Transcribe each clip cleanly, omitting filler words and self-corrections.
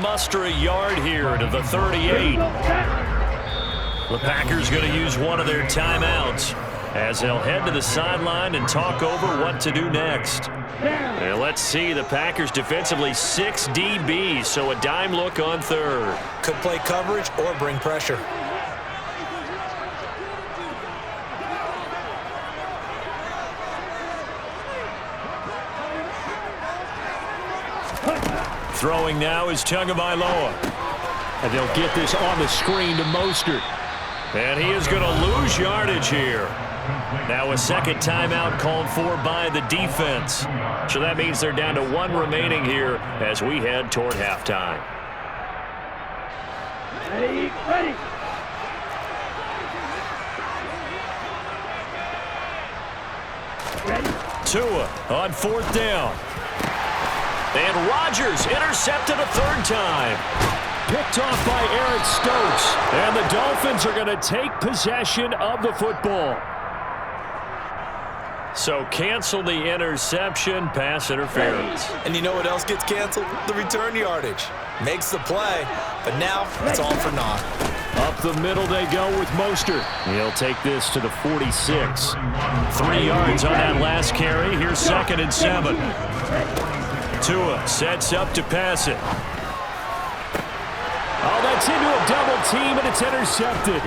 muster a yard here to the 38. The Packers going to use one of their timeouts as they'll head to the sideline and talk over what to do next. And let's see, the Packers defensively 6 DBs, so a dime look on third. Could play coverage or bring pressure. Throwing now is Tagovailoa. And they'll get this on the screen to Mostert. And he is going to lose yardage here. Now a second timeout called for by the defense. So that means they're down to 1 remaining here as we head toward halftime. Ready. Tua on 4th down. And Rodgers intercepted a 3rd time. Picked off by Eric Stokes. And the Dolphins are going to take possession of the football. So cancel the interception, pass interference. And you know what else gets canceled? The return yardage. Makes the play, but now it's all for naught. Up the middle they go with Mostert. He'll take this to the 46. 3 yards on that last carry. Here's 2nd and 7. Tua sets up to pass it. Oh, that's into a double team, and it's intercepted.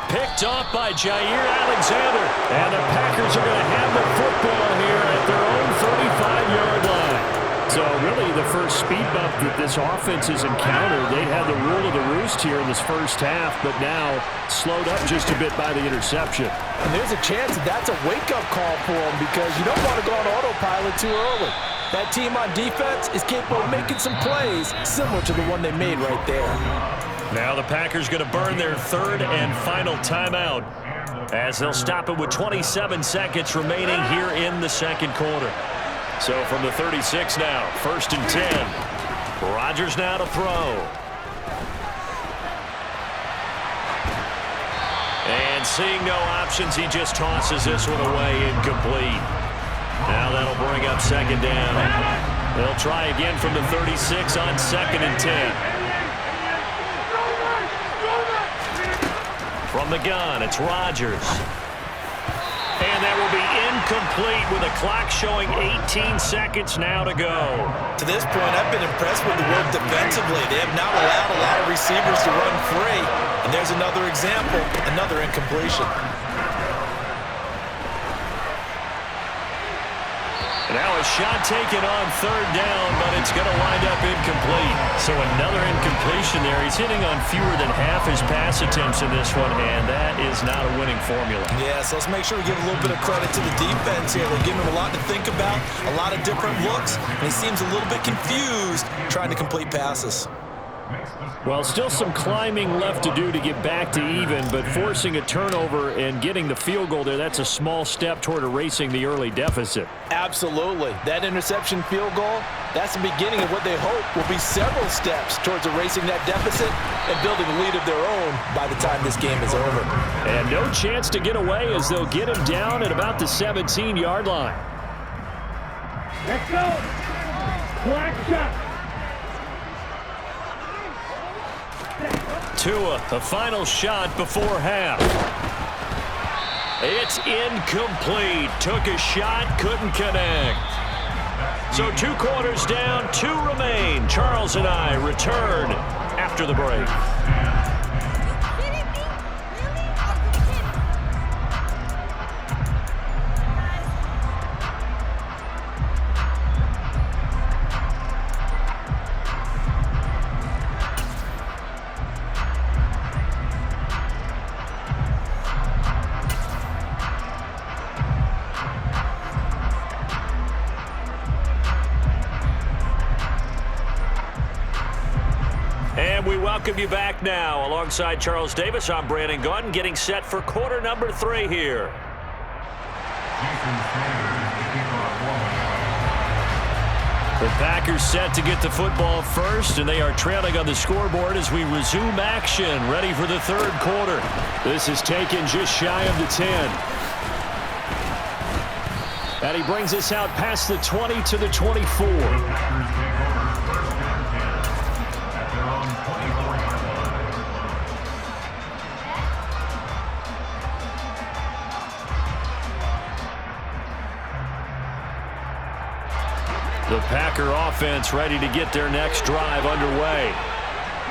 Picked off by Jair Alexander. And the Packers are going to have the football here at their own 35-yard line. So really the first speed bump that this offense has encountered. They had the rule of the roost here in this first half, but now slowed up just a bit by the interception. And there's a chance that that's a wake-up call for them because you don't want to go on autopilot too early. That team on defense is capable of making some plays similar to the one they made right there. Now the Packers going to burn their 3rd and final timeout as they'll stop it with 27 seconds remaining here in the 2nd quarter. So from the 36 now, 1st and 10. Rodgers now to throw. And seeing no options, he just tosses this one away, incomplete. Now that'll bring up 2nd down. They'll try again from the 36 on 2nd and 10. From the gun, it's Rodgers. And that will be incomplete with a clock showing 18 seconds now to go. To this point, I've been impressed with the work defensively. They have not allowed a lot of receivers to run free. And there's another example, another incompletion. Now a shot taken on 3rd down, but it's going to wind up incomplete. So another incompletion there. He's hitting on fewer than half his pass attempts in this one, and that is not a winning formula. Yeah, so let's make sure we give a little bit of credit to the defense here. They're giving him a lot to think about, a lot of different looks, and he seems a little bit confused trying to complete passes. Well, still some climbing left to do to get back to even, but forcing a turnover and getting the field goal there, that's a small step toward erasing the early deficit. Absolutely. That interception field goal, that's the beginning of what they hope will be several steps towards erasing that deficit and building a lead of their own by the time this game is over. And no chance to get away as they'll get him down at about the 17-yard line. Let's go. Black shot. Tua, the final shot before half. It's incomplete. Took a shot, couldn't connect. So 2 quarters down, 2 remain. Charles and I return after the break. And we welcome you back now. Alongside Charles Davis, I'm Brandon Gaudin, getting set for quarter number 3 here. The Packers set to get the football first, and they are trailing on the scoreboard as we resume action, ready for the 3rd quarter. This is taken just shy of the 10. And he brings us out past the 20 to the 24. Packer offense ready to get their next drive underway.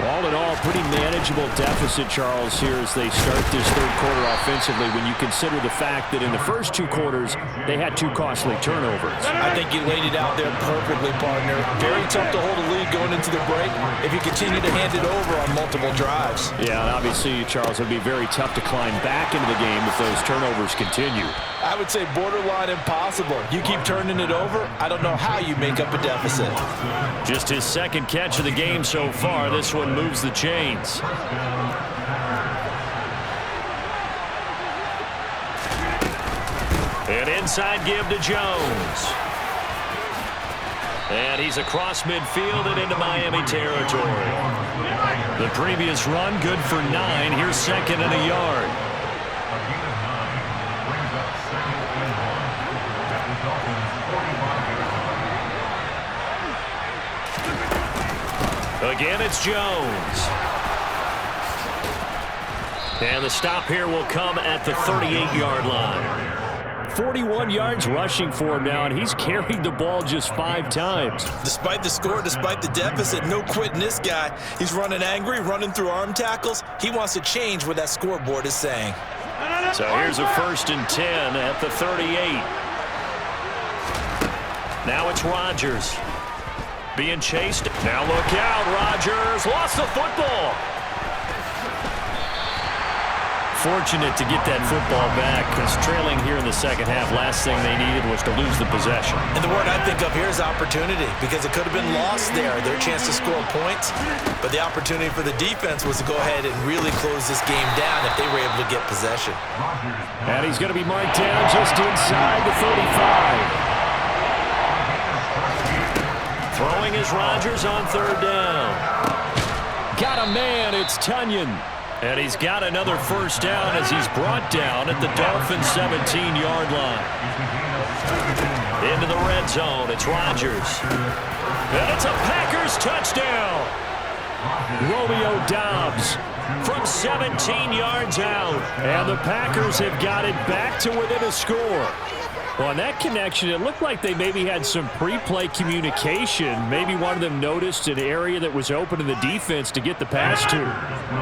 All in all, pretty manageable deficit, Charles, here as they start this third quarter offensively when you consider the fact that in the first two quarters, they had two costly turnovers. I think you laid it out there perfectly, partner. Very tough to hold a lead going into the break if you continue to hand it over on multiple drives. Yeah, and obviously, Charles, it would be very tough to climb back into the game if those turnovers continue. I would say borderline impossible. You keep turning it over, I don't know how you make up a deficit. Just his second catch of the game so far. This one moves the chains. An inside give to Jones. And he's across midfield and into Miami territory. The previous run, good for 9. Here's second and a yard. Again, it's Jones. And the stop here will come at the 38-yard line. 41 yards rushing for him now, and he's carried the ball just 5 times. Despite the score, despite the deficit, no quitting this guy. He's running angry, running through arm tackles. He wants to change what that scoreboard is saying. So here's a 1st and 10 at the 38. Now it's Rodgers. Being chased. Now look out. Rodgers lost the football. Fortunate to get that football back because trailing here in the second half, last thing they needed was to lose the possession. And the word I think of here is opportunity because it could have been lost there, their chance to score points. But the opportunity for the defense was to go ahead and really close this game down if they were able to get possession. And he's going to be marked down just inside the 35. Throwing is Rodgers on 3rd down. Got a man, it's Tunyon. And he's got another 1st down as he's brought down at the Dolphins' 17-yard line. Into the red zone, it's Rodgers. And it's a Packers touchdown. Romeo Doubs from 17 yards out. And the Packers have got it back to within a score. Well, on that connection, it looked like they maybe had some pre-play communication. Maybe one of them noticed an area that was open in the defense to get the pass to.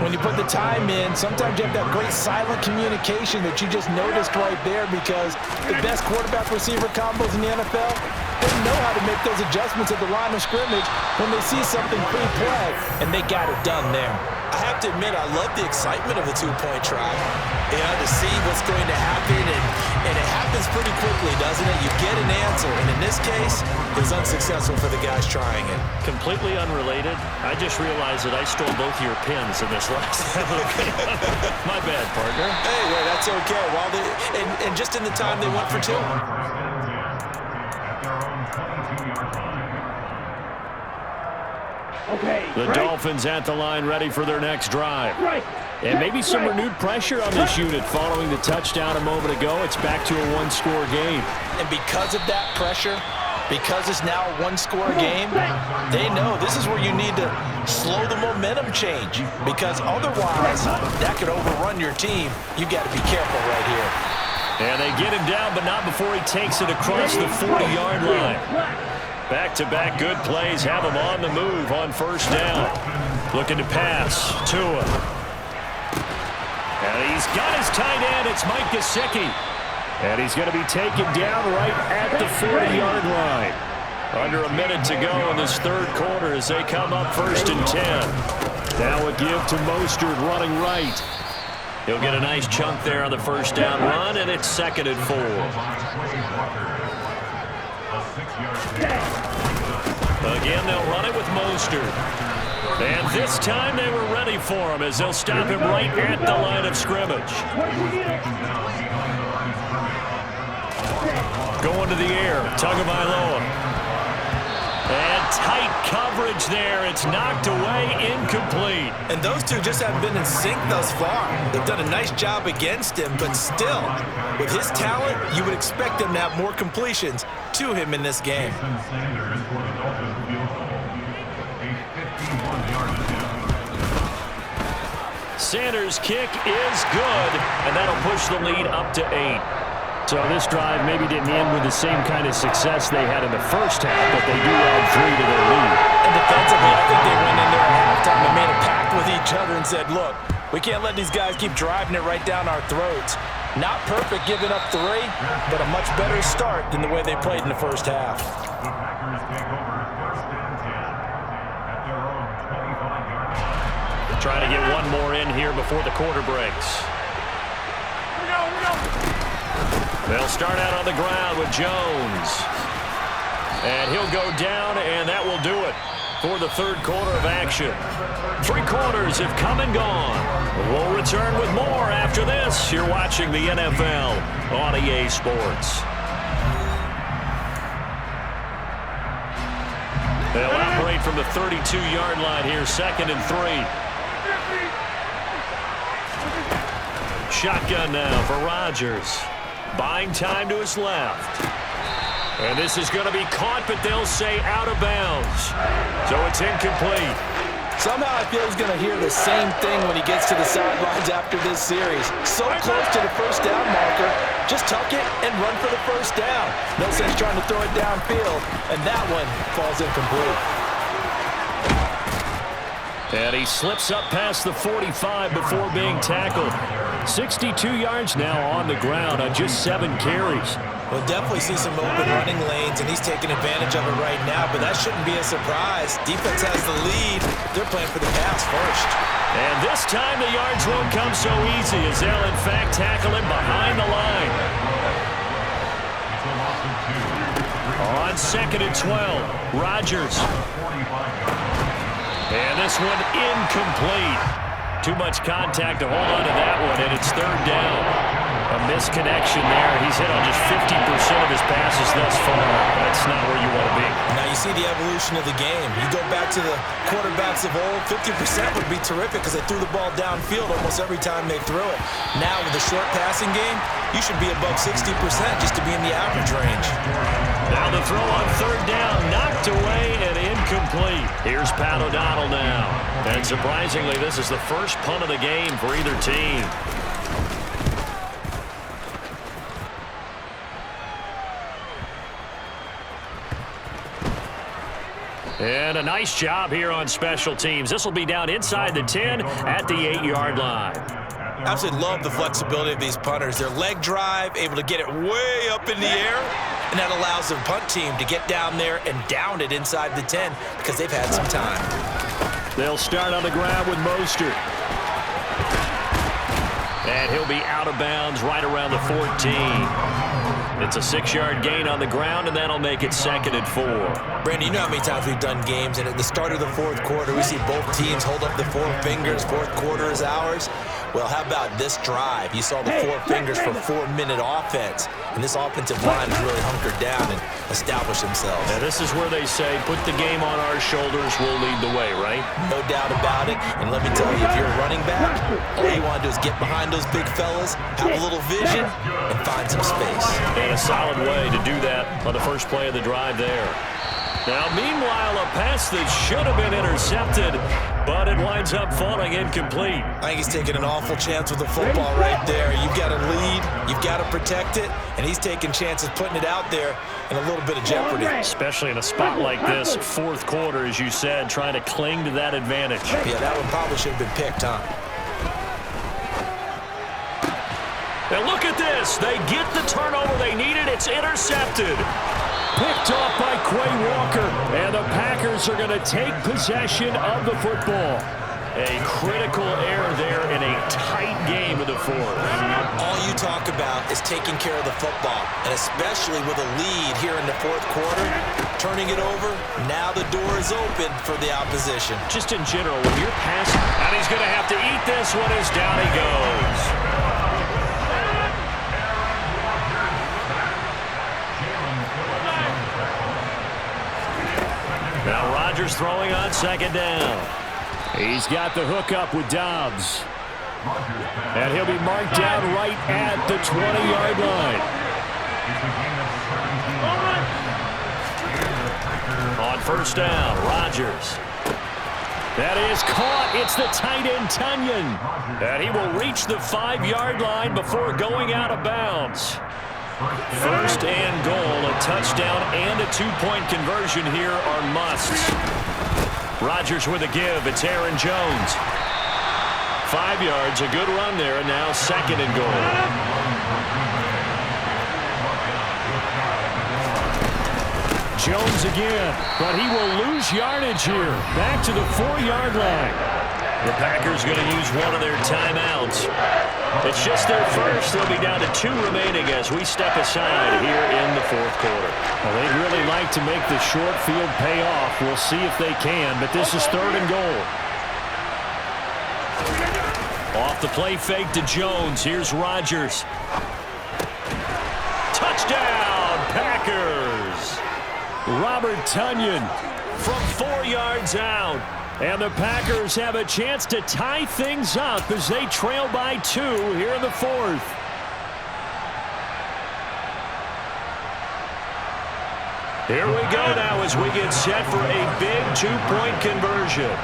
When you put the time in, sometimes you have that great silent communication that you just noticed right there because the best quarterback-receiver combos in the NFL, they know how to make those adjustments at the line of scrimmage when they see something pre-play, and they got it done there. I have to admit, I love the excitement of the two-point try. You know, to see what's going to happen, and it happens pretty quickly, doesn't it? You get an answer, and in this case, it was unsuccessful for the guys trying it. Completely unrelated, I just realized that I stole both of your pins in this last My bad, partner. Hey, well, that's okay. While and just in the time they went for 2. Okay, the Dolphins at the line ready for their next drive. And maybe some renewed pressure on this unit following the touchdown a moment ago. It's back to a 1-score game. And because of that pressure, because it's now a 1-score game, they know this is where you need to slow the momentum change because otherwise that could overrun your team. You got to be careful right here. And they get him down, but not before he takes it across the 40-yard line. Back-to-back good plays have him on the move on 1st down. Looking to pass. Tua. And he's got his tight end. It's Mike Gesicki. And he's going to be taken down right at the 40-yard line. Under a minute to go in this third quarter as they come up 1st and 10. Now a give to Mostert running right. He'll get a nice chunk there on the 1st down run, and it's 2nd and 4. Again, they'll run it with Mostert. And this time they were ready for him as they'll stop him right at the line of scrimmage. Going to the air, Tagovailoa. And tight coverage there. It's knocked away, incomplete. And those two just haven't been in sync thus far. They've done a nice job against him, but still, with his talent, you would expect them to have more completions to him in this game. Sanders' kick is good, and that'll push the lead up to 8. So this drive maybe didn't end with the same kind of success they had in the first half, but they do add 3 to their lead. And defensively, I think they went in there at halftime and made a pact with each other and said, look, we can't let these guys keep driving it right down our throats. Not perfect giving up 3, but a much better start than the way they played in the first half. Trying to get one more in here before the quarter breaks. They'll start out on the ground with Jones. And he'll go down, and that will do it for the third quarter of action. 3 quarters have come and gone. We'll return with more after this. You're watching the NFL on EA Sports. They'll operate from the 32-yard line here, 2nd and 3. Shotgun now for Rodgers. Buying time to his left. And this is going to be caught, but they'll say out of bounds. So it's incomplete. Somehow I feel he's going to hear the same thing when he gets to the sidelines after this series. So close to the first down marker. Just tuck it and run for the first down. No sense trying to throw it downfield. And that one falls incomplete. And he slips up past the 45 before being tackled. 62 yards now on the ground on just 7 carries. We'll definitely see some open running lanes, and he's taking advantage of it right now, but that shouldn't be a surprise. Defense has the lead. They're playing for the pass first. And this time the yards won't come so easy as they'll, in fact, tackle him behind the line. On 2nd and 12, Rodgers. And this one incomplete. Too much contact to hold on to that one, and it's 3rd down. A misconnection there. He's hit on just 50% of his passes thus far. That's not where you want to be. Now you see the evolution of the game. You go back to the quarterbacks of old, 50% would be terrific because they threw the ball downfield almost every time they threw it. Now with the short passing game, you should be above 60% just to be in the average range. Now the throw on 3rd down, knocked away and incomplete. Here's Pat O'Donnell now. And surprisingly, this is the first punt of the game for either team. And a nice job here on special teams. This will be down inside the 10 at the 8-yard line. Absolutely love the flexibility of these punters. Their leg drive, able to get it way up in the air, and that allows the punt team to get down there and down it inside the 10 because they've had some time. They'll start on the ground with Mostert. And he'll be out of bounds right around the 14. It's a 6-yard gain on the ground, and that'll make it 2nd and 4. Brandon, you know how many times we've done games, and at the start of the 4th quarter, we see both teams hold up the 4 fingers, 4th quarter is ours. Well, how about this drive? You saw the 4 fingers for 4-minute offense, and this offensive line has really hunkered down and established themselves. Now, this is where they say, put the game on our shoulders, we'll lead the way, right? No doubt about it, and let me tell you, if you're a running back, all you want to do is get behind those big fellas, have a little vision, and find some space. And a solid way to do that on the first play of the drive there. Now, meanwhile, a pass that should have been intercepted, but it winds up falling incomplete. I think he's taking an awful chance with the football right there. You've got to lead, you've got to protect it, and he's taking chances putting it out there in a little bit of jeopardy. Especially in a spot like this, 4th quarter, as you said, trying to cling to that advantage. Yeah, that one probably should have been picked, huh? And look at this. They get the turnover they needed. It's intercepted. Picked off by Quay Walker, and the Packers are going to take possession of the football. A critical error there in a tight game of the 4th. All you talk about is taking care of the football, and especially with a lead here in the 4th quarter, turning it over, now the door is open for the opposition. Just in general, when you're passing, and he's going to have to eat this one as down he goes. Now Rodgers throwing on 2nd down. He's got the hook up with Dobbs. And he'll be marked down right at the 20-yard line. On 1st down, Rodgers. That is caught. It's the tight end, Tunyon. And he will reach the 5-yard line before going out of bounds. First and goal, a touchdown and a two-point conversion here are musts. Rodgers with a give. It's Aaron Jones. 5 yards, a good run there, and now second and goal. Jones again, but he will lose yardage here. Back to the 4-yard line. The Packers going to use one of their timeouts. It's just their first. They'll be down to 2 remaining as we step aside here in the fourth quarter. Well, they'd really like to make the short field pay off. We'll see if they can, but this is third and goal. Off the play fake to Jones. Here's Rodgers. Touchdown, Packers. Robert Tonyan from 4 yards out. And the Packers have a chance to tie things up as they trail by 2 here in the fourth. Here we go now as we get set for a big 2-point conversion.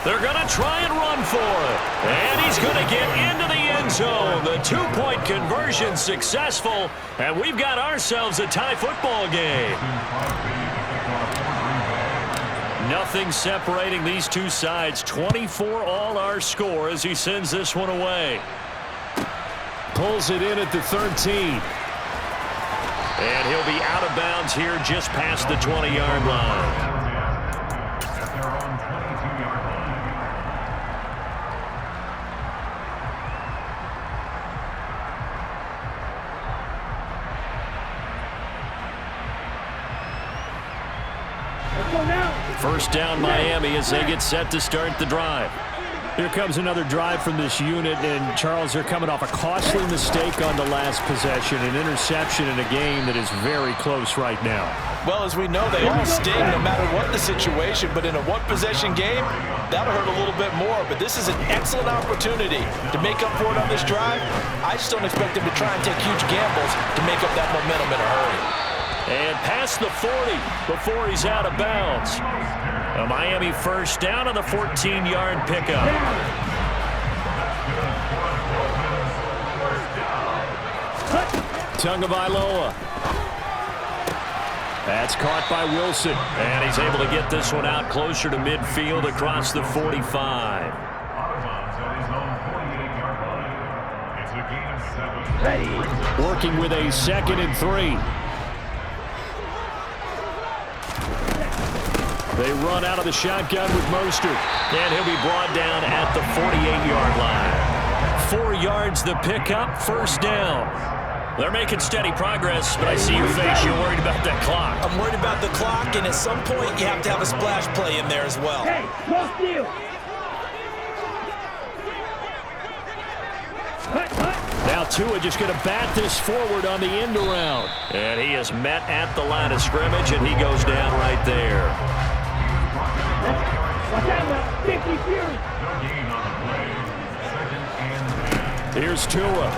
They're going to try and run for it. And he's going to get into the end zone. The 2-point conversion successful. And we've got ourselves a tie football game. Nothing separating these two sides. 24 all our score as he sends this one away. Pulls it in at the 13. And he'll be out of bounds here just past the 20-yard line. First down Miami as they get set to start the drive. Here comes another drive from this unit, and Charles, they're coming off a costly mistake on the last possession, an interception in a game that is very close right now. Well, as we know, they all sting no matter what the situation, but in a one-possession game, that'll hurt a little bit more. But this is an excellent opportunity to make up for it on this drive. I just don't expect them to try and take huge gambles to make up that momentum in a hurry. And past the 40 before he's out of bounds. A Miami first down on the 14-yard pickup. Tagovailoa. That's caught by Wilson. And he's able to get this one out closer to midfield across the 45. Working with a 2nd and 3. They run out of the shotgun with Mostert. And he'll be brought down at the 48-yard line. 4 yards the pickup, first down. They're making steady progress, but I see your face. You're worried about that clock. I'm worried about the clock, and at some point, you have to have a splash play in there as well. Hey, close to you. Now Tua just going to bat this forward on the end around. And he is met at the line of scrimmage, and he goes down right there. Here's Tua.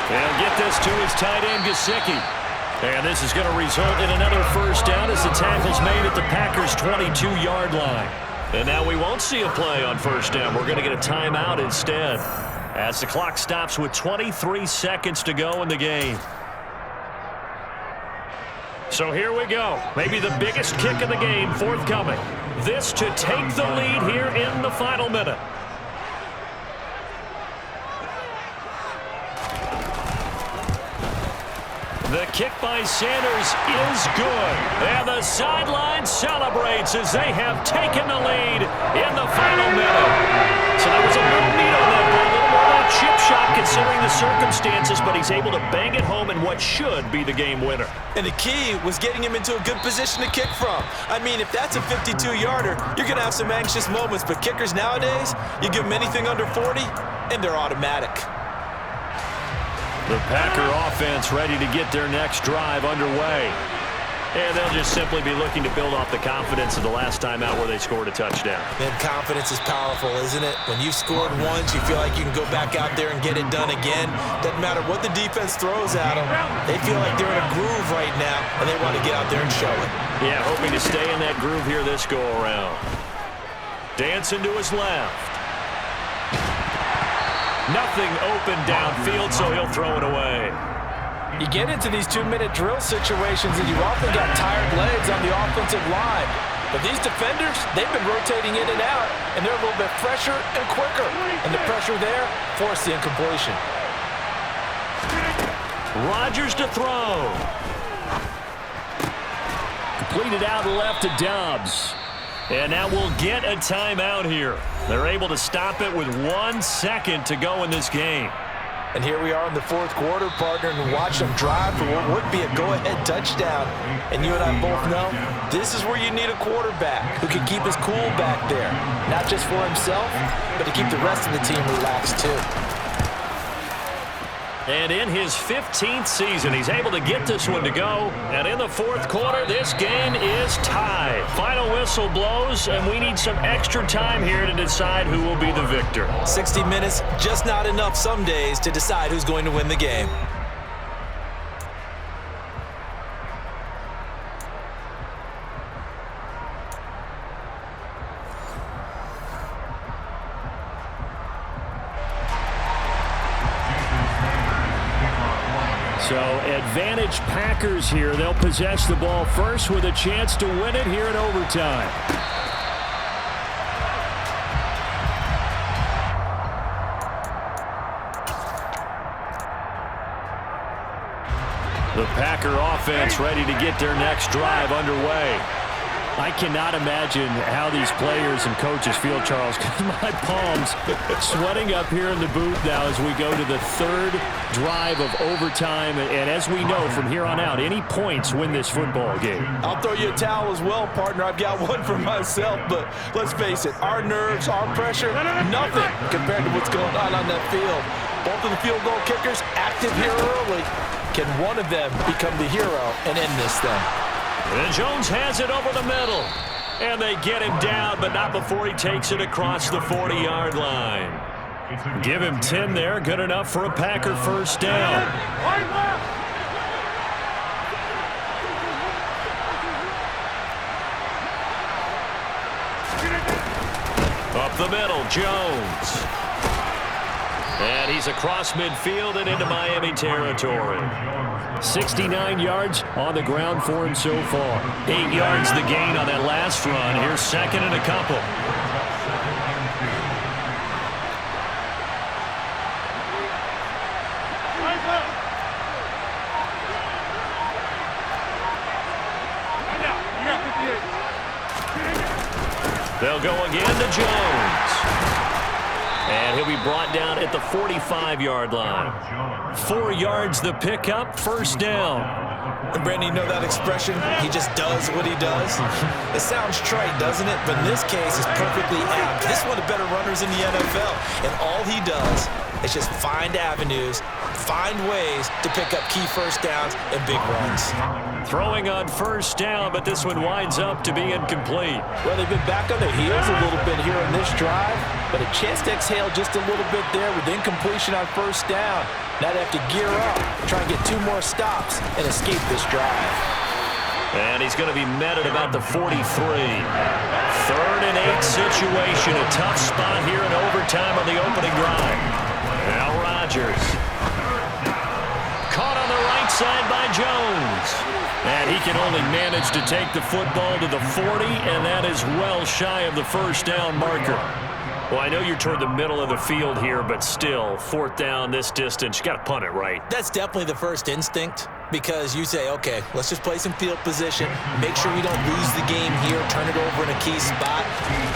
They'll get this to his tight end, Gesicki. And this is going to result in another first down as the tackle's made at the Packers' 22-yard line. And now we won't see a play on first down. We're going to get a timeout instead as the clock stops with 23 seconds to go in the game. So here we go. Maybe the biggest kick of the game forthcoming. This to take the lead here in the final minute. The kick by Sanders is good. And the sideline celebrates as they have taken the lead in the final minute. So that was a little meat on that ball, a little more of a chip shot considering the circumstances, but he's able to bang it home in what should be the game winner. And the key was getting him into a good position to kick from. I mean, if that's a 52-yarder, you're going to have some anxious moments, but kickers nowadays, you give them anything under 40, and they're automatic. The Packer offense ready to get their next drive underway. And they'll just simply be looking to build off the confidence of the last time out where they scored a touchdown. Man, confidence is powerful, isn't it? When you've scored once, you feel like you can go back out there and get it done again. Doesn't matter what the defense throws at them. They feel like they're in a groove right now, and they want to get out there and show it. Yeah, hoping to stay in that groove here this go-around. Dancing to his left. Nothing open downfield, so he'll throw it away. You get into these 2-minute drill situations, and you often got tired legs on the offensive line. But these defenders, they've been rotating in and out, and they're a little bit fresher and quicker. And the pressure there forced the incompletion. Rodgers to throw. Completed out left to Dobbs. And now we'll get a timeout here. They're able to stop it with 1 second to go in this game. And here we are in the fourth quarter, partner, and watch them drive for what would be a go-ahead touchdown. And you and I both know this is where you need a quarterback who can keep his cool back there. Not just for himself, but to keep the rest of the team relaxed too. And in his 15th season, he's able to get this one to go. And in the fourth quarter, this game is tied. Final whistle blows, and we need some extra time here to decide who will be the victor. 60 minutes, just not enough some days to decide who's going to win the game. So advantage Packers here. They'll possess the ball first with a chance to win it here in overtime. The Packer offense ready to get their next drive underway. I cannot imagine how these players and coaches feel, Charles, because my palms sweating up here in the booth now as we go to the third drive of overtime. And as we know from here on out, any points win this football game. I'll throw you a towel as well, partner. I've got one for myself, but let's face it, our nerves, our pressure, nothing compared to what's going on that field. Both of the field goal kickers active here early. Can one of them become the hero and end this thing? And Jones has it over the middle. And they get him down, but not before he takes it across the 40-yard line. Give him 10 there. Good enough for a Packer first down. Up the middle, Jones. And he's across midfield and into Miami territory. 69 yards on the ground for him so far. 8 yards the gain on that last run. Here's second and a couple. They'll go again to Jones. And he'll be brought down at the 45-yard line. 4 yards the pickup, first down. And Brandon, you know that expression? He just does what he does. It sounds trite, doesn't it? But in this case, it's perfectly apt. This is one of the better runners in the NFL. And all he does is just find avenues, find ways to pick up key first downs and big runs. Throwing on first down, but this one winds up to be incomplete. Well, they've been back on their heels a little bit here in this drive, but a chance to exhale just a little bit there with incompletion on first down. Now they have to gear up, try and get 2 more stops and escape this drive. And he's going to be met at about the 43. 3rd and 8 situation. A tough spot here in overtime on the opening drive. Now Rodgers. Caught on the right side by Jones. And he can only manage to take the football to the 40, and that is well shy of the first down marker. Well, I know you're toward the middle of the field here, but still, 4th down this distance, you got to punt it right. That's definitely the first instinct, because you say, okay, let's just play some field position, make sure we don't lose the game here, turn it over in a key spot.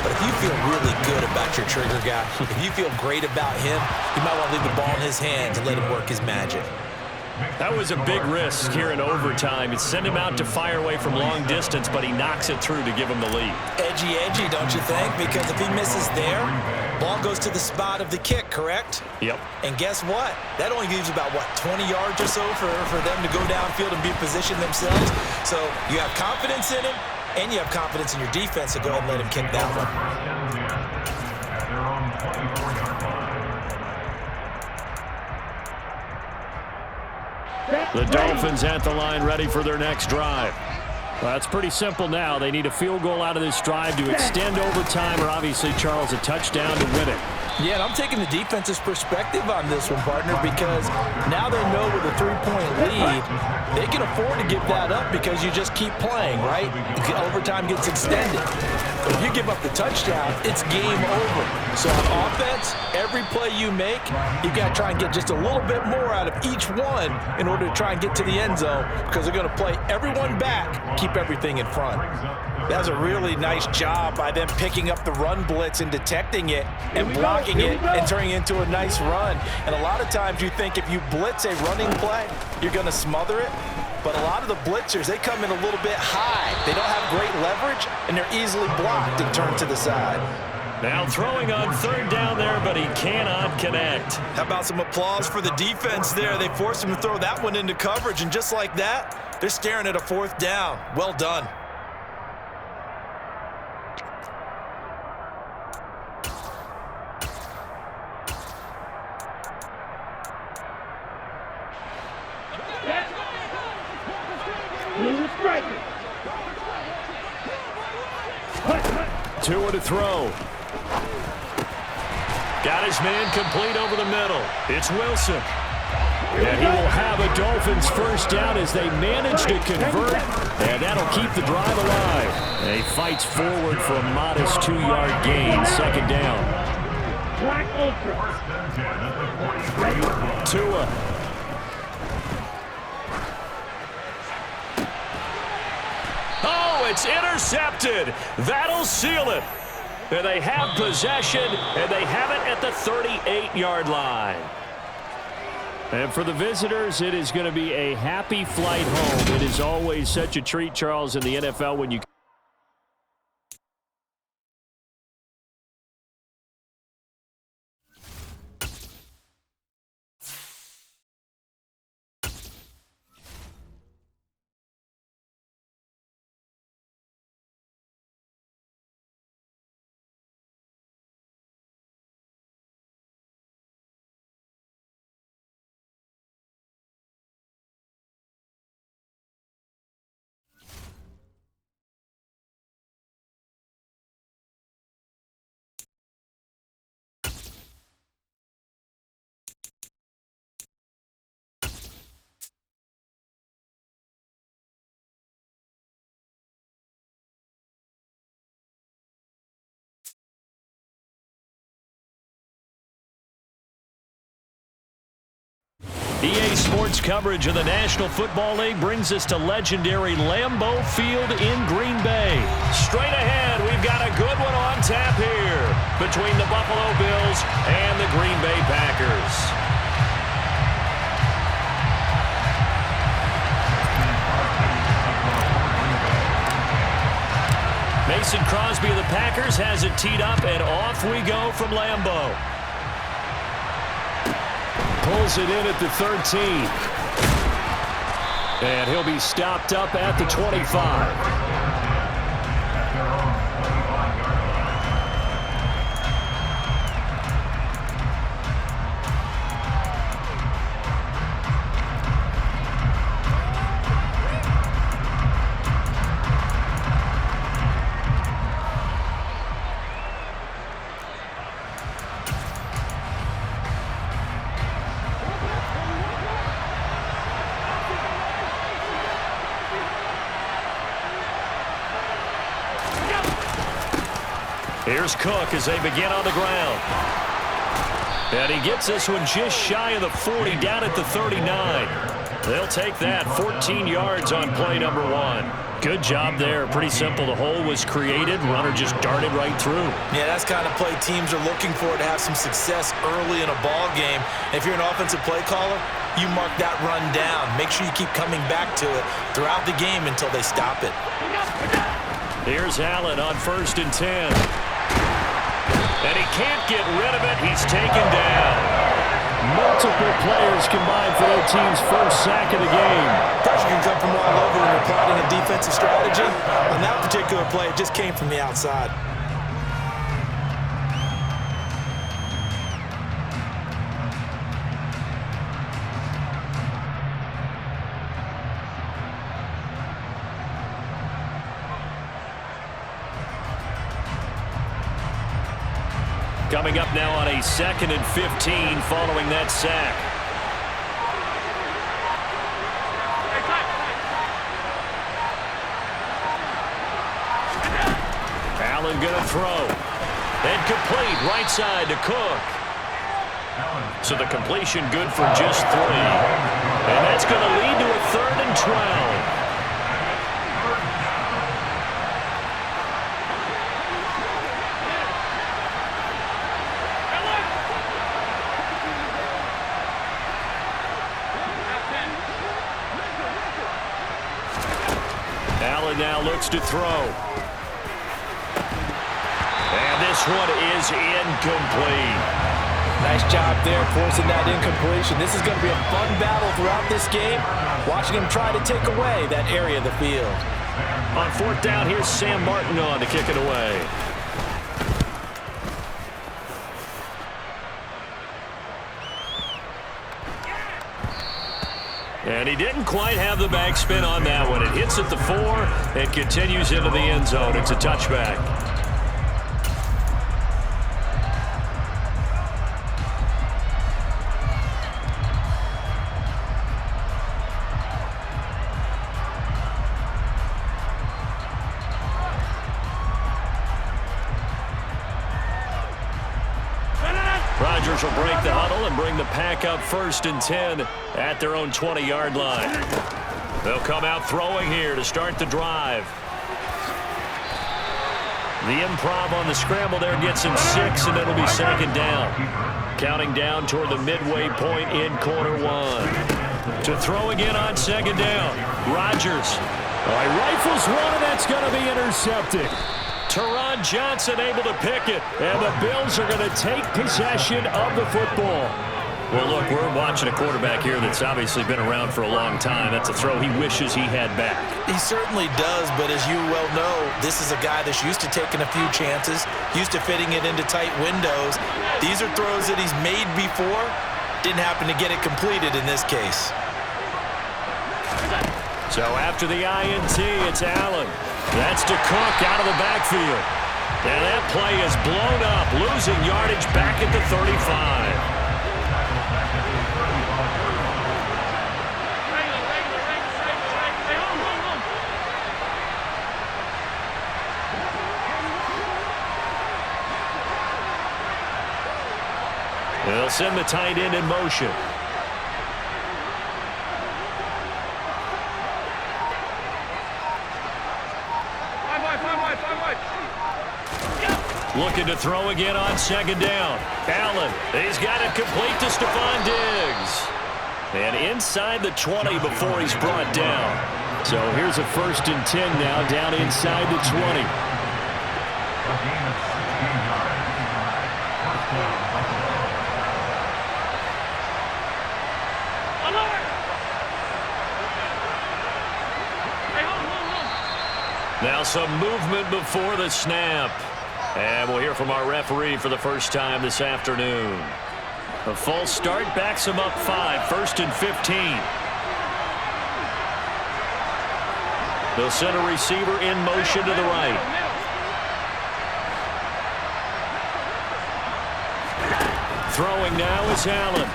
But if you feel really good about your trigger guy, if you feel great about him, you might want to leave the ball in his hands and let him work his magic. That was a big risk here in overtime. It sent him out to fire away from long distance, but he knocks it through to give him the lead. Edgy, don't you think? Because if he misses there, ball goes to the spot of the kick, correct? Yep. And guess what? That only leaves about, 20 yards or so for them to go downfield and be in position themselves. So you have confidence in him, and you have confidence in your defense to go ahead and let him kick that one. The Dolphins at the line ready for their next drive. Well, it's pretty simple now. They need a field goal out of this drive to extend overtime, or obviously, Charles, a touchdown to win it. Yeah, and I'm taking the defense's perspective on this one, partner, because now they know with a 3-point lead, they can afford to give that up because you just keep playing, right? Overtime gets extended. If you give up the touchdown, it's game over. So on offense, every play you make, you've got to try and get just a little bit more out of each one in order to try and get to the end zone, because they're going to play everyone back, keep everything in front. That's a really nice job by them picking up the run blitz and detecting it and blocking it and turning it into a nice run. And a lot of times you think if you blitz a running play, you're going to smother it. But a lot of the blitzers, they come in a little bit high. They don't have great leverage, and they're easily blocked and turned to the side. Now throwing on third down there, but he cannot connect. How about some applause for the defense there? They forced him to throw that one into coverage, and just like that, they're staring at a fourth down. Well done. Tua to throw. Got his man complete over the middle. It's Wilson. And he will have a Dolphins first down as they manage to convert, and that'll keep the drive alive. And he fights forward for a modest 2-yard gain, second down. Tua. Oh, it's intercepted. That'll seal it. And they have possession, and they have it at the 38-yard line. And for the visitors, it is going to be a happy flight home. It is always such a treat, Charles, in the NFL when you EA Sports coverage of the National Football League brings us to legendary Lambeau Field in Green Bay. Straight ahead, we've got a good one on tap here between the Buffalo Bills and the Green Bay Packers. Mason Crosby of the Packers has it teed up, and off we go from Lambeau. pulls it in at the 13. And he'll be stopped up at the 25. Here's Cook as they begin on the ground. And he gets this one just shy of the 40, down at the 39. They'll take that, 14 yards on play number 1. Good job there. Pretty simple. The hole was created. Runner just darted right through. Yeah, that's kind of play teams are looking for to have some success early in a ball game. If you're an offensive play caller, you mark that run down. Make sure you keep coming back to it throughout the game until they stop it. Here's Allen on 1st and 10. And he can't get rid of it. He's taken down. Multiple players combined for their team's first sack of the game. Pressure can come from all over when you're plotting a defensive strategy. On that particular play, it just came from the outside. Coming up now on a 2nd and 15 following that sack. Allen going to throw. And complete right side to Cook. So the completion good for just 3. And that's going to lead to a 3rd and 12. Allen now looks to throw. And this one is incomplete. Nice job there forcing that incompletion. This is going to be a fun battle throughout this game. Watching him try to take away that area of the field. On 4th down, here's Sam Martin on to kick it away. And he didn't quite have the backspin on that one. It hits at the 4 and continues into the end zone. It's a touchback. Rodgers will break the huddle and bring the pack up 1st and 10 at their own 20-yard line. They'll come out throwing here to start the drive. The improv on the scramble there gets him 6, and it'll be 2nd down. Counting down toward the midway point in quarter 1. To throw again on 2nd down. Rodgers. He rifles one, and that's going to be intercepted. Teron Johnson able to pick it, and the Bills are going to take possession of the football. Well, look, we're watching a quarterback here that's obviously been around for a long time. That's a throw he wishes he had back. He certainly does, but as you well know, this is a guy that's used to taking a few chances, used to fitting it into tight windows. These are throws that he's made before. Didn't happen to get it completed in this case. So after the INT, it's Allen. That's to Cook out of the backfield. And that play is blown up, losing yardage back at the 35. They'll send the tight end in motion. Looking to throw again on 2nd down. Allen, he's got it complete to Stephon Diggs. And inside the 20 before he's brought down. So here's a 1st and 10 now, down inside the 20. Now some movement before the snap. And we'll hear from our referee for the first time this afternoon. A false start backs him up 5, 1st and 15. They'll send a receiver in motion to the right. Throwing now is Allen.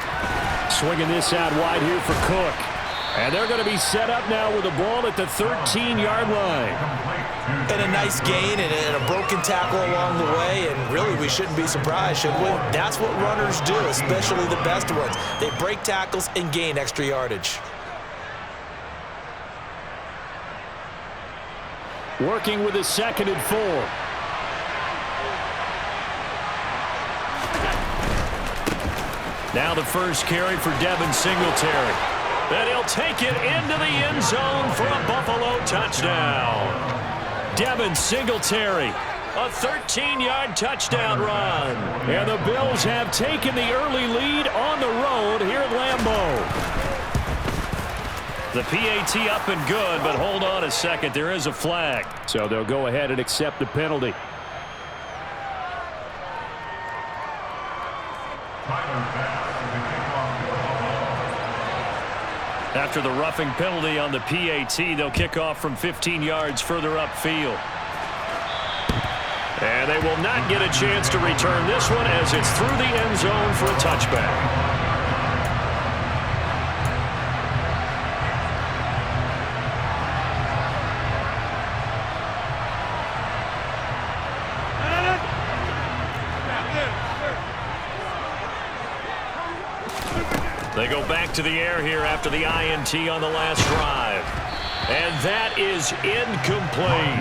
Swinging this out wide here for Cook. And they're going to be set up now with the ball at the 13-yard line. And a nice gain and a broken tackle along the way, and really we shouldn't be surprised, should we? That's what runners do, especially the best ones. They break tackles and gain extra yardage. Working with a 2nd and 4. Now the first carry for Devin Singletary. And he'll take it into the end zone for a Buffalo touchdown. Devin Singletary A 13-yard touchdown run. And the Bills have taken the early lead on the road here at Lambeau. The PAT up and good, but hold on a second. There is a flag. So they'll go ahead and accept the penalty. After the roughing penalty on the PAT, they'll kick off from 15 yards further upfield. And they will not get a chance to return this one as it's through the end zone for a touchback. They go back to the air here after the INT on the last drive. And that is incomplete.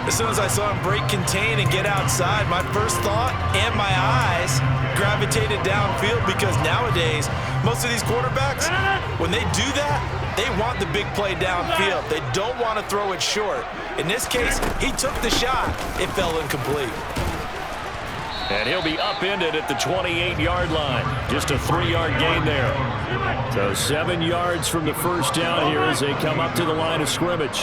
As soon as I saw him break contain and get outside, my first thought and my eyes gravitated downfield, because nowadays, most of these quarterbacks, when they do that, they want the big play downfield. They don't want to throw it short. In this case, he took the shot. It fell incomplete. And he'll be upended at the 28-yard line. Just a 3-yard gain there. So 7 yards from the first down here as they come up to the line of scrimmage.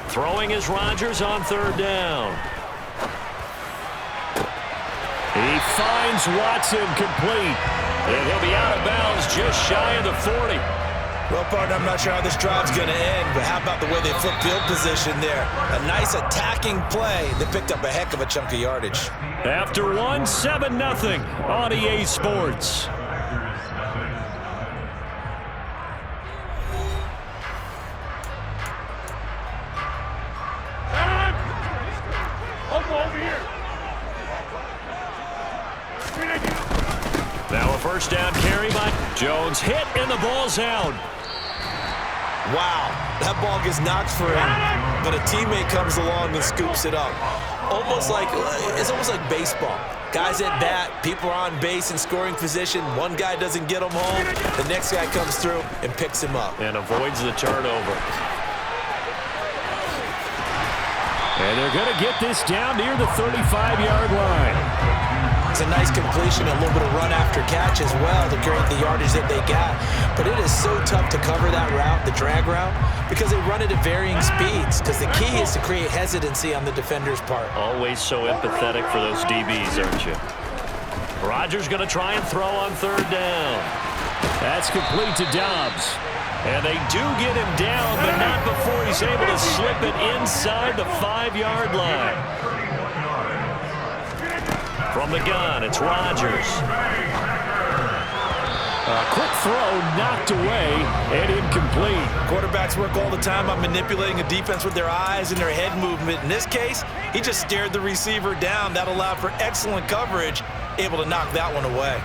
Throwing is Rodgers on third down. He finds Watson complete. And he'll be out of bounds just shy of the 40. Well, partner, I'm not sure how this drive's going to end, but how about the way they flip field position there? A nice attacking play that picked up a heck of a chunk of yardage. After one, 7-0 on EA Sports. Over here. Now a first down carry by Jones. Hit and the ball's out. Wow, that ball gets knocked for him, but a teammate comes along and scoops it up. It's almost like baseball. Guys at bat, people are on base in scoring position. One guy doesn't get him home. The next guy comes through and picks him up. And avoids the turnover. And they're going to get this down near the 35-yard line. It's a nice completion, a little bit of run after catch as well to create the yardage that they got. But it is so tough to cover that route, the drag route, because they run it at varying speeds, because the key is to create hesitancy on the defender's part. Always so empathetic for those DBs, aren't you? Rodgers going to try and throw on third down. That's complete to Dobbs. And they do get him down, but not before he's able to slip it inside the 5-yard line. From the gun, it's Rodgers. A quick throw knocked away and incomplete. Quarterbacks work all the time on manipulating a defense with their eyes and their head movement. In this case, he just stared the receiver down. That allowed for excellent coverage, able to knock that one away.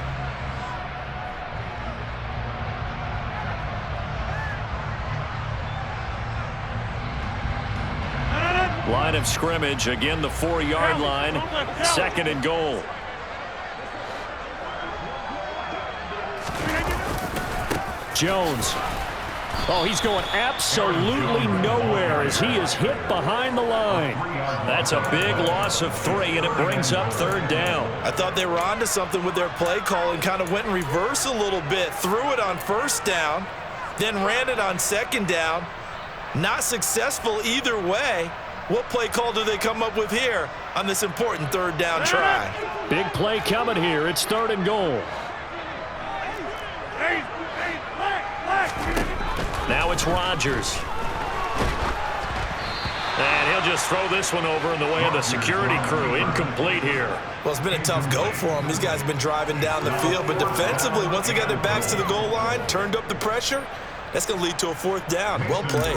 Line of scrimmage, again the 4-yard line, second and goal. Jones. Oh, he's going absolutely nowhere as he is hit behind the line. That's a big loss of 3, and it brings up third down. I thought they were onto something with their play call and kind of went in reverse a little bit. Threw it on first down, then ran it on second down. Not successful either way. What play call do they come up with here on this important third down try? Big play coming here. It's third and goal. Now it's Rodgers. And he'll just throw this one over in the way of the security crew. Incomplete here. Well, it's been a tough go for them. These guys have been driving down the field, but defensively, once they got their backs to the goal line, turned up the pressure, that's going to lead to a fourth down. Well played.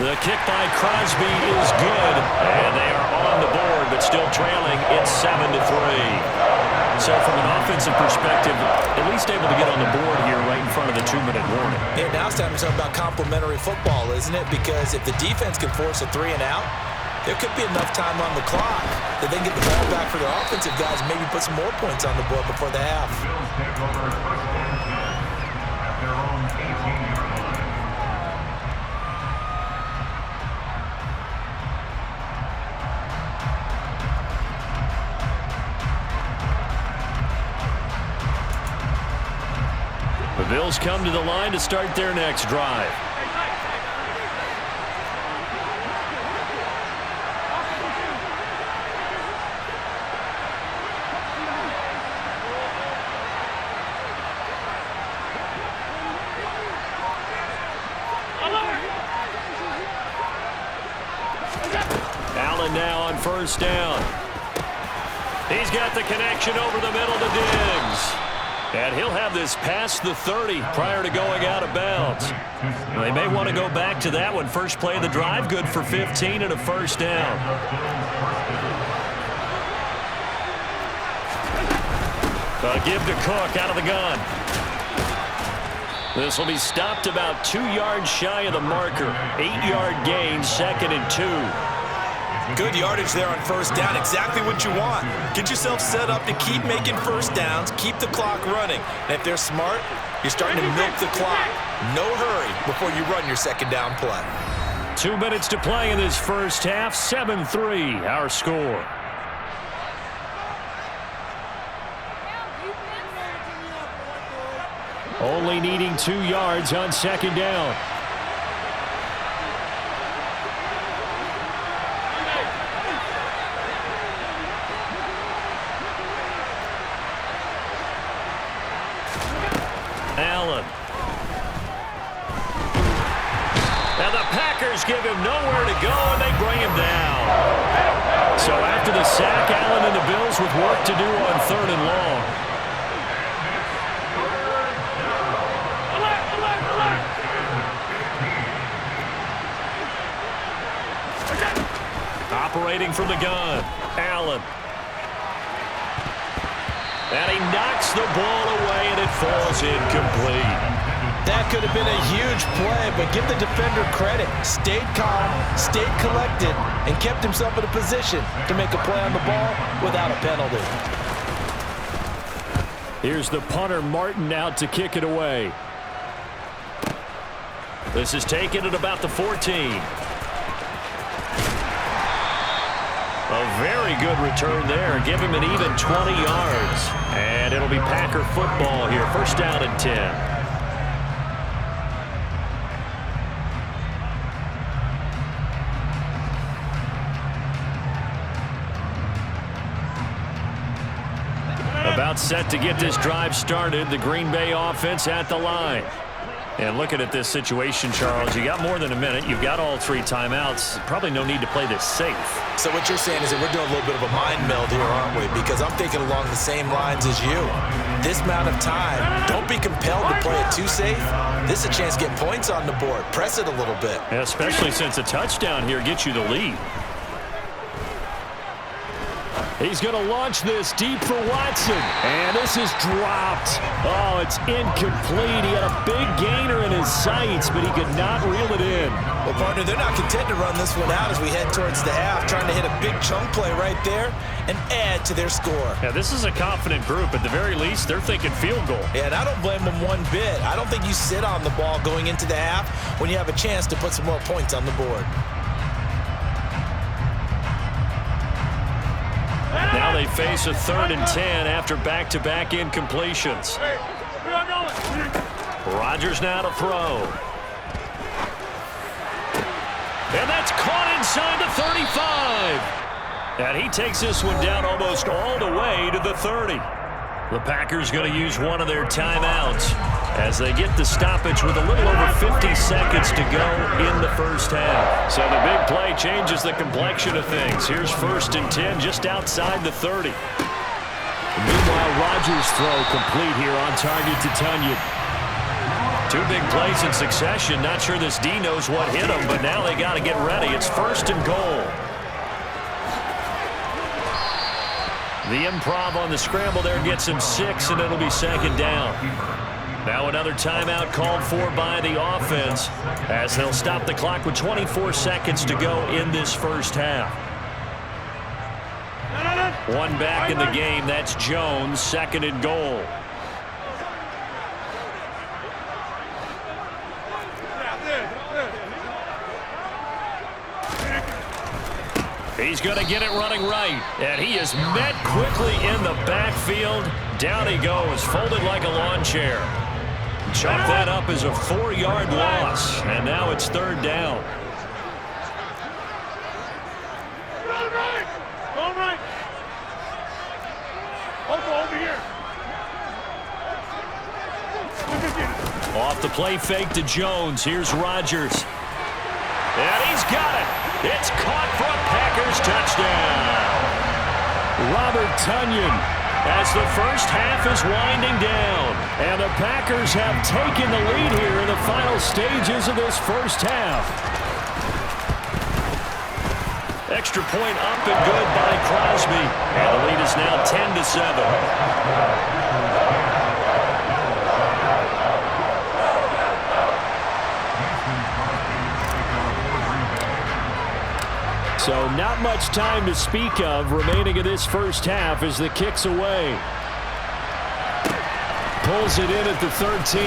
The kick by Crosby is good, and they are on the board, but still trailing. It's 7-3. So from an offensive perspective, at least able to get on the board here right in front of the 2-minute warning. Yeah, now it's time to talk about complementary football, isn't it? Because if the defense can force a 3 and out, there could be enough time on the clock that they can get the ball back for their offensive guys and maybe put some more points on the board before the half. Bills come to the line to start their next drive. Allen now on first down. He's got the connection over the middle to Diggs. And he'll have this past the 30 prior to going out of bounds. They may want to go back to that one. First play of the drive, good for 15 and a first down. A give to Cook out of the gun. This will be stopped about 2 yards shy of the marker. 8-yard gain, 2nd and 2. Good yardage there on first down. Exactly what you want. Get yourself set up to keep making first downs, keep the clock running. And if they're smart, you're starting to milk the clock. No hurry before you run your second down play. 2 minutes to play in this first half. 7-3, our score. Only needing 2 yards on second down. Allen. And the Packers give him nowhere to go, and they bring him down. So after the sack, Allen and the Bills with work to do on 3rd and long. Operating from the gun, Allen. And he knocks the ball away, and it falls incomplete. That could have been a huge play, but give the defender credit. Stayed calm, stayed collected, and kept himself in a position to make a play on the ball without a penalty. Here's the punter, Martin, out to kick it away. This is taken at about the 14. A very good return there. Give him an even 20 yards. And it'll be Packer football here. First down and 10. About set to get this drive started. The Green Bay offense at the line. And looking at this situation, Charles, you got more than a minute. You've got all 3 timeouts. Probably no need to play this safe. So what you're saying is that we're doing a little bit of a mind meld here, aren't we? Because I'm thinking along the same lines as you. This amount of time, don't be compelled to play it too safe. This is a chance to get points on the board. Press it a little bit. Yeah, especially since a touchdown here gets you the lead. He's going to launch this deep for Watson. And this is dropped. Oh, it's incomplete. He had a big gainer in his sights, but he could not reel it in. Well, partner, they're not content to run this one out as we head towards the half, trying to hit a big chunk play right there and add to their score. Yeah, this is a confident group. At the very least, they're thinking field goal. Yeah, and I don't blame them one bit. I don't think you sit on the ball going into the half when you have a chance to put some more points on the board. Now they face a 3rd and 10 after back-to-back incompletions. Rodgers now to throw. And that's caught inside the 35. And he takes this one down almost all the way to the 30. The Packers going to use one of their timeouts as they get the stoppage with a little over 50 seconds to go in the first half. So the big play changes the complexion of things. Here's 1st and 10 just outside the 30. Meanwhile, Rodgers' throw complete here on target to Tunyon. 2 big plays in succession. Not sure this D knows what hit him, but now they got to get ready. It's 1st and goal. The improv on the scramble there gets him 6, and it'll be 2nd down. Now another timeout called for by the offense as they'll stop the clock with 24 seconds to go in this first half. One back in the game. That's Jones, 2nd and goal. He's going to get it running right, and he is met quickly in the backfield. Down he goes, folded like a lawn chair. Chalk that up as a 4-yard loss, and now it's third down. All right. Over here. Off the play fake to Jones. Here's Rodgers. And he's got it. It's caught for a Packers touchdown. Robert Tonyan as the first half is winding down. And the Packers have taken the lead here in the final stages of this first half. Extra point up and good by Crosby. And the lead is now 10-7. So not much time to speak of remaining in this first half as the kick's away. Pulls it in at the 13.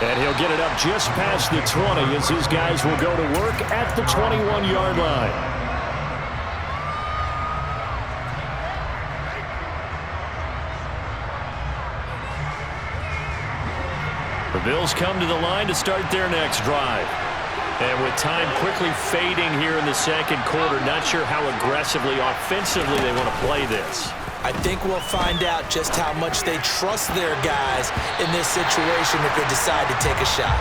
And he'll get it up just past the 20 as his guys will go to work at the 21-yard line. The Bills come to the line to start their next drive. And with time quickly fading here in the second quarter, not sure how aggressively, offensively they want to play this. I think we'll find out just how much they trust their guys in this situation if they decide to take a shot.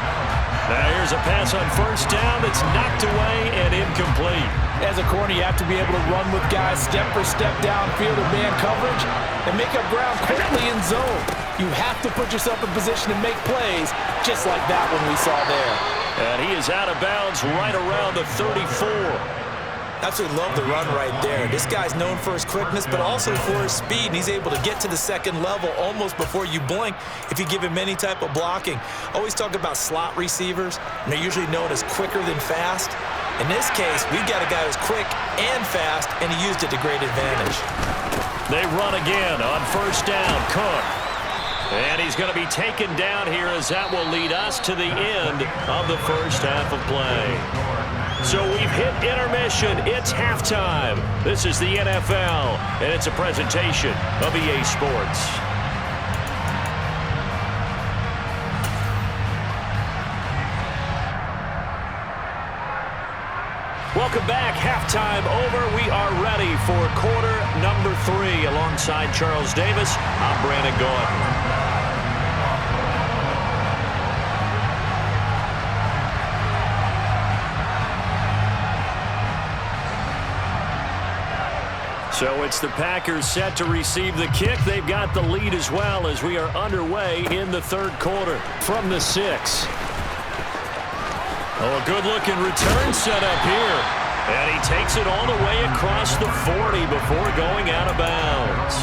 Now here's a pass on first down that's knocked away and incomplete. As a corner, you have to be able to run with guys step for step downfield in man coverage and make up ground quickly in zone. You have to put yourself in position to make plays just like that one we saw there. And he is out of bounds right around the 34. Absolutely love the run right there. This guy's known for his quickness, but also for his speed, and he's able to get to the second level almost before you blink if you give him any type of blocking. Always talk about slot receivers, and they're usually known as quicker than fast. In this case, we've got a guy who's quick and fast, and he used it to great advantage. They run again on first down. Cook. And he's going to be taken down here as that will lead us to the end of the first half of play. So we've hit intermission. It's halftime. This is the NFL, and it's a presentation of EA Sports. Welcome back. Halftime over. We are ready for quarter number 3. Alongside Charles Davis, I'm Brandon Gaudin. So it's the Packers set to receive the kick. They've got the lead as well as we are underway in the third quarter. From the 6. Oh, a good-looking return set up here. And he takes it all the way across the 40 before going out of bounds.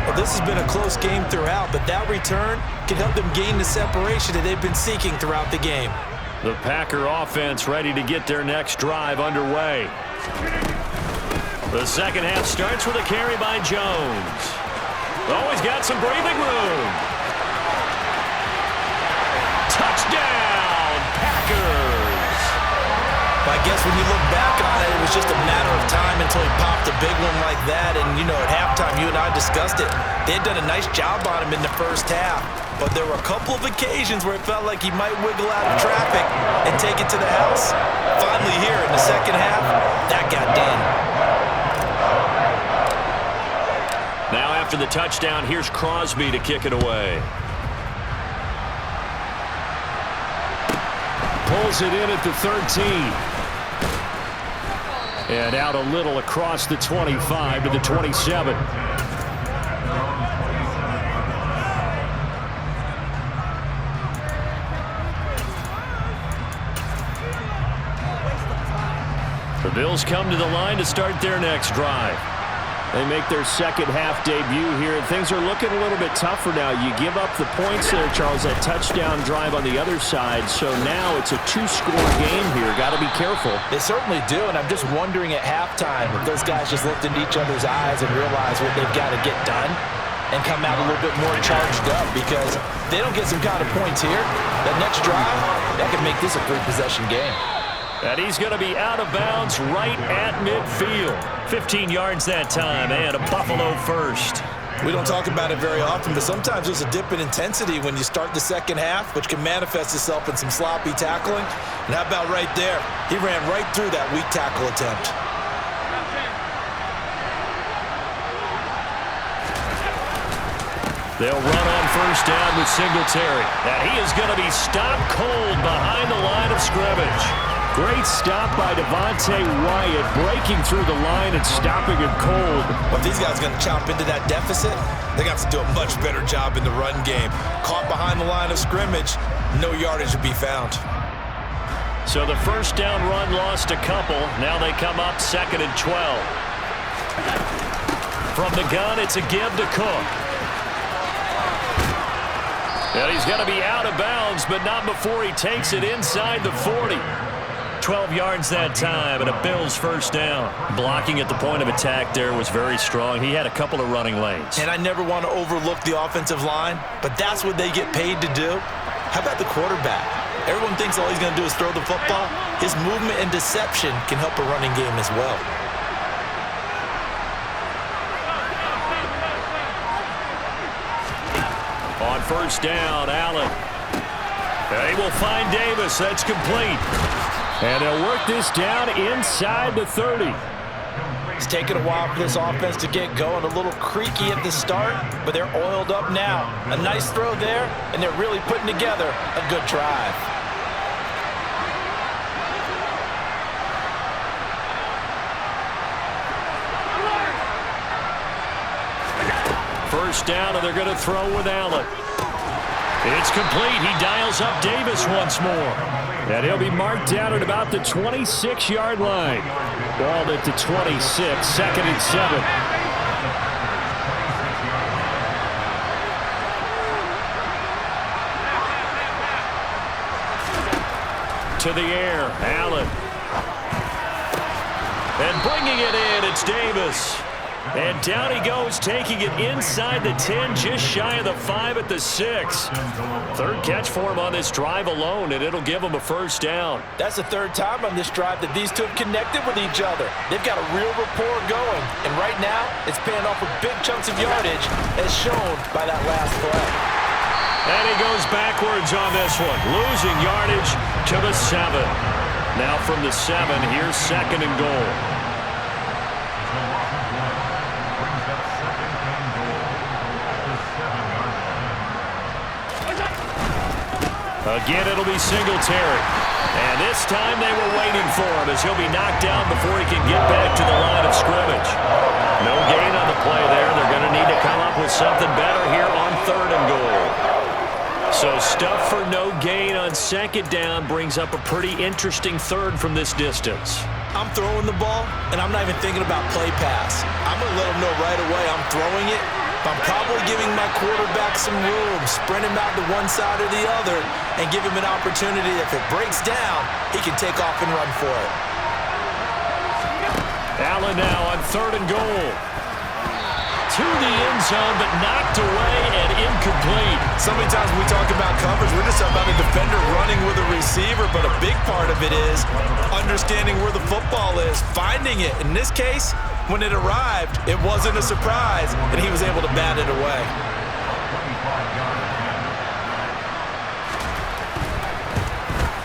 Well, this has been a close game throughout, but that return can help them gain the separation that they've been seeking throughout the game. The Packer offense ready to get their next drive underway. The second half starts with a carry by Jones. Oh, he's got some breathing room. Touchdown, Packers. I guess when you look back on it, it was just a matter of time until he popped a big one like that. And, you know, at halftime, you and I discussed it. They had done a nice job on him in the first half. But there were a couple of occasions where it felt like he might wiggle out of traffic and take it to the house. Finally here in the second half, that got done. Now after the touchdown, here's Crosby to kick it away. Pulls it in at the 13. And out a little across the 25 to the 27. The Bills come to the line to start their next drive. They make their second half debut here. Things are looking a little bit tougher now. You give up the points there, Charles, that touchdown drive on the other side. So now it's a 2-score game here. Got to be careful. They certainly do, and I'm just wondering at halftime if those guys just looked into each other's eyes and realized what they've got to get done and come out a little bit more charged up, because if they don't get some kind of points here, that next drive, that could make this a 3-possession game. And he's going to be out of bounds right at midfield. 15 yards that time, and a Buffalo first. We don't talk about it very often, but sometimes there's a dip in intensity when you start the second half, which can manifest itself in some sloppy tackling. And how about right there? He ran right through that weak tackle attempt. They'll run on first down with Singletary. And he is going to be stopped cold behind the line of scrimmage. Great stop by Devontae Wyatt, breaking through the line and stopping him cold. But if these guys are going to chomp into that deficit, they got to do a much better job in the run game. Caught behind the line of scrimmage, no yardage to be found. So the first down run lost a couple. Now they come up 2nd and 12. From the gun, it's a give to Cook. And he's going to be out of bounds, but not before he takes it inside the 40. 12 yards that time, and a Bills first down. Blocking at the point of attack there was very strong. He had a couple of running lanes. And I never want to overlook the offensive line, but that's what they get paid to do. How about the quarterback? Everyone thinks all he's going to do is throw the football. His movement and deception can help a running game as well. On first down, Allen. And he will find Davis. That's complete. And they'll work this down inside the 30. It's taken a while for this offense to get going. A little creaky at the start, but they're oiled up now. A nice throw there, and they're really putting together a good drive. First down, and they're going to throw with Allen. It's complete. He dials up Davis once more. And he'll be marked down at about the 26-yard line. Ball at the 26, 2nd and 7. To the air, Allen. And bringing it in, it's Davis. And down he goes, taking it inside the 10, just shy of the 5 at the 6. Third catch for him on this drive alone, and it'll give him a first down. That's the third time on this drive that these two have connected with each other. They've got a real rapport going, and right now it's paying off with big chunks of yardage, as shown by that last play. And he goes backwards on this one, losing yardage to the 7. Now from the 7, here's 2nd and goal. Again, it'll be Singletary. And this time they were waiting for him as he'll be knocked down before he can get back to the line of scrimmage. No gain on the play there. They're going to need to come up with something better here on 3rd and goal. So stuff for no gain on 2nd down brings up a pretty interesting 3rd from this distance. I'm throwing the ball, and I'm not even thinking about play pass. I'm going to let him know right away I'm throwing it. But I'm probably giving my quarterback some room, spread him out to one side or the other, and give him an opportunity. If it breaks down, he can take off and run for it. Allen now on 3rd and goal. To the end zone, but knocked away and incomplete. So many times when we talk about coverage, we're just about a defender running with a receiver, but a big part of it is understanding where the football is, finding it. In this case, when it arrived, it wasn't a surprise, and he was able to bat it away.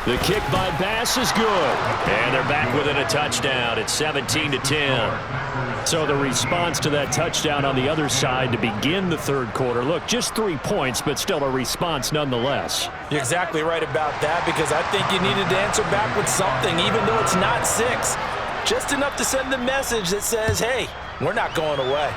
The kick by Bass is good. And they're back within a touchdown. It's 17-10. So the response to that touchdown on the other side to begin the 3rd quarter. Look, just 3 points, but still a response nonetheless. You're exactly right about that, because I think you needed to answer back with something, even though it's not 6. Just enough to send the message that says, hey, we're not going away.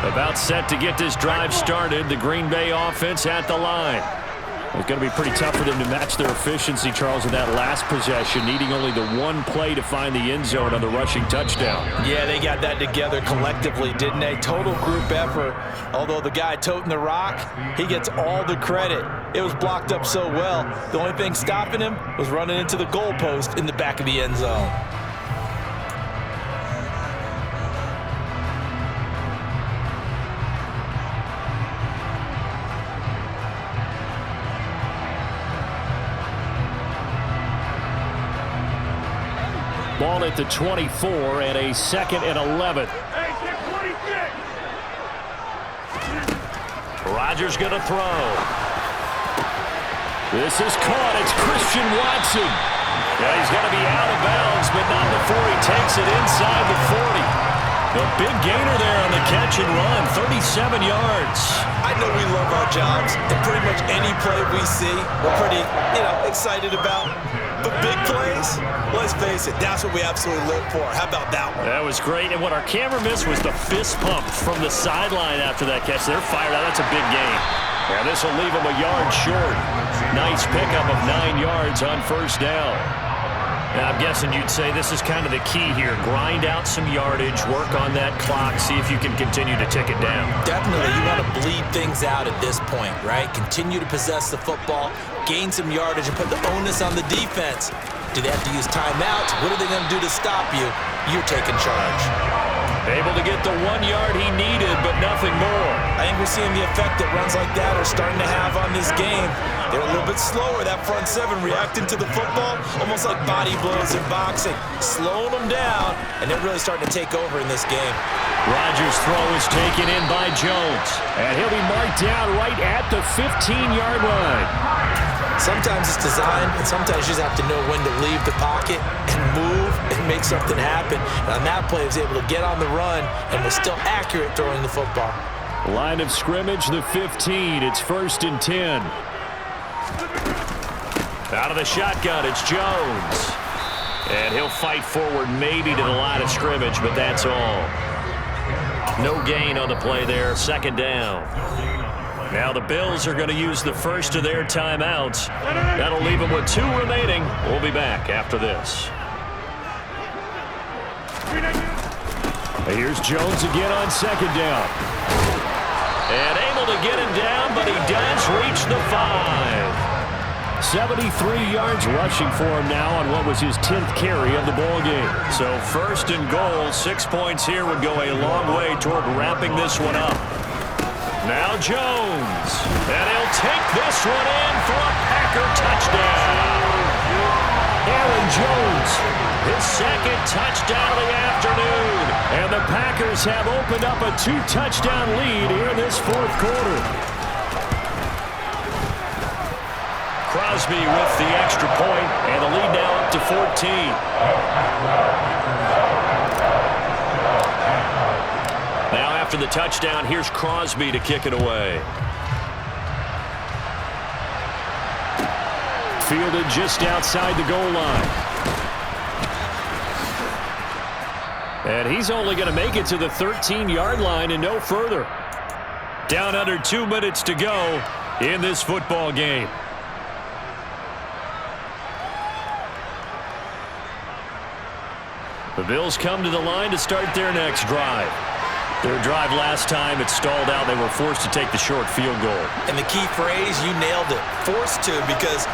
About set to get this drive started. The Green Bay offense at the line. It's going to be pretty tough for them to match their efficiency, Charles, in that last possession, needing only the one play to find the end zone on the rushing touchdown. Yeah, they got that together collectively, didn't they? Total group effort. Although the guy toting the rock, he gets all the credit. It was blocked up so well. The only thing stopping him was running into the goalpost in the back of the end zone. Ball at the 24 and a 2nd and 11. Hey, 26. Rodgers going to throw. This is caught. It's Christian Watson. Yeah, he's going to be out of bounds, but not before he takes it inside the 40. A big gainer there on the catch and run, 37 yards. I know we love our jobs, and pretty much any play we see, we're pretty, excited about. But big plays, let's face it, that's what we absolutely live for. How about that one? That was great, and what our camera missed was the fist pump from the sideline after that catch. They're fired out. That's a big gain. Yeah, this will leave them a yard short. Nice pickup of 9 yards on first down. Now, I'm guessing you'd say this is kind of the key here. Grind out some yardage, work on that clock, see if you can continue to tick it down. Definitely. You want to bleed things out at this point, right? Continue to possess the football, gain some yardage, and put the onus on the defense. Do they have to use timeouts? What are they going to do to stop you? You're taking charge. Able to get the 1 yard he needed, but nothing more. I think we're seeing the effect that runs like that are starting to have on this game. They're a little bit slower, that front seven, reacting to the football, almost like body blows in boxing, slowing them down, and they're really starting to take over in this game. Rodgers' throw is taken in by Jones, and he'll be marked down right at the 15-yard line. Sometimes it's designed, and sometimes you just have to know when to leave the pocket and move and make something happen. And on that play, he was able to get on the run and was still accurate throwing the football. Line of scrimmage, the 15. It's 1st and 10. Out of the shotgun, it's Jones. And he'll fight forward maybe to the line of scrimmage, but that's all. No gain on the play there, 2nd down. Now the Bills are going to use the first of their timeouts. That'll leave them with 2 remaining. We'll be back after this. Here's Jones again on 2nd down. And able to get him down, but he does reach the 5. 73 yards rushing for him now on what was his 10th carry of the ball game. So 1st and goal, 6 points here would go a long way toward wrapping this one up. Now Jones, and he'll take this one in for a Packer touchdown. Aaron Jones, his 2nd touchdown of the afternoon. And the Packers have opened up a 2-touchdown lead here in this 4th quarter. Crosby with the extra point, and the lead now up to 14. Now after the touchdown, here's Crosby to kick it away. Fielded just outside the goal line. And he's only going to make it to the 13-yard line and no further. Down under 2 minutes to go in this football game. The Bills come to the line to start their next drive. Their drive last time, it stalled out. They were forced to take the short field goal. And the key phrase, you nailed it, forced to, because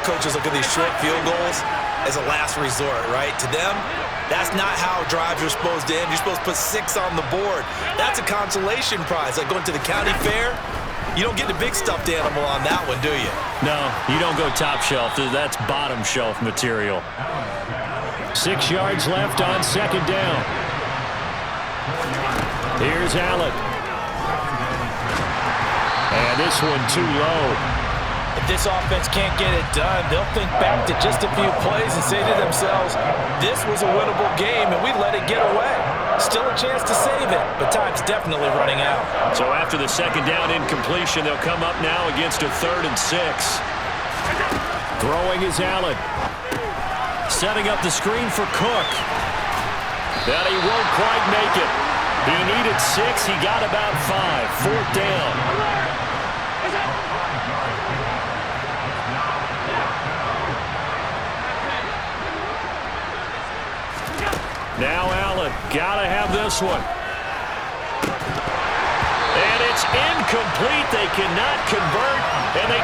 coaches look at these short field goals as a last resort, right? To them, that's not how drives are supposed to end. You're supposed to put 6 on the board. That's a consolation prize, like going to the county fair. You don't get the big stuffed animal on that one, do you? No, you don't go top shelf. That's bottom shelf material. 6 yards left on 2nd down. Here's Allen. And this one too low. If this offense can't get it done, they'll think back to just a few plays and say to themselves, this was a winnable game and we let it get away. Still a chance to save it, but time's definitely running out. So after the 2nd down incompletion, they'll come up now against a 3rd and 6. Throwing is Allen. Setting up the screen for Cook. But he won't quite make it. He needed 6. He got about 5. 4th down. Now Allen. Gotta have this one. And it's incomplete. They cannot convert. And they...